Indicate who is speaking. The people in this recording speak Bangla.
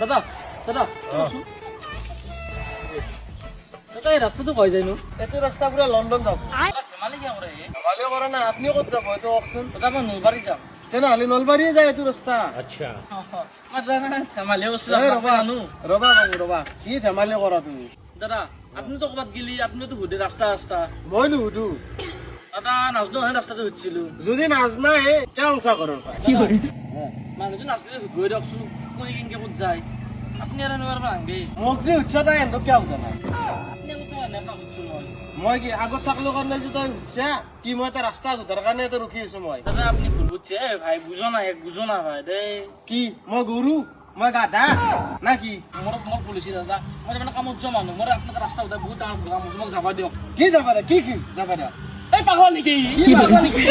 Speaker 1: দাদা দাদা শুনছো দাদা এই রাস্তাটো কই যায় নো
Speaker 2: এইটো ৰাস্তা পুৰা লণ্ডন যাব
Speaker 1: ধেমালি কিয় কৰে
Speaker 2: ধেমালি কৰা নাই আপনিও ক'ত যাব এইটো কওকচোন
Speaker 1: দাদা মই নলবাৰী যাম
Speaker 2: তেনেহ'লে নলবাৰীয়ে যায় এইটো ৰাস্তা
Speaker 1: মই দাদা ধেমালি কৈছো
Speaker 2: এই
Speaker 1: আপোনাক জানো
Speaker 2: ৰবা বাবু ৰবা কি ধেমালি কৰা তুমি
Speaker 1: দাদা আপুনিতো ক'ৰবাত গেলি আপুনিতো সুধে ৰাস্তা
Speaker 2: মই নুসুধো
Speaker 1: দাদা নাজনো হয় ৰাস্তাটো সুধিছিলো
Speaker 2: যদি নাজনাই কিয় সংসাৰ কৰোঁ
Speaker 1: মানুহজন নাজনিলে সুধিবই দিয়কচোন কোনে কেনেকে ক'ত যায় আপুনি আৰু এনেকুৱা নাহে
Speaker 2: মোক যে সুধছ তাই এন্দক কিয় সুধা নাই
Speaker 1: আপুনি আগতে আপোনাক সুধিছো মই
Speaker 2: মই কি আগত থাকলো কাৰণে যে তই সুধছা কি মই এটা ৰাস্তা সোধাৰ কাৰণে এটা ৰখি আছো মই
Speaker 1: দাদা আপুনি ভুল বুঝছে ভাই বুঝো না ভাই দেই
Speaker 2: কি মই গৰু মই গাধা না কি
Speaker 1: মোৰ পুলিচি দাদা মই তাৰমানে কামত যোৱা মানুহ মোৰ আপোনাক ৰাস্তা সুধা বহুত ডাঙৰ কাম মোক যাবা দিয়ক
Speaker 2: কি যাবা দে কি যাবা দে
Speaker 1: এই পাগল নেকি
Speaker 2: কি পাগল
Speaker 1: নেকি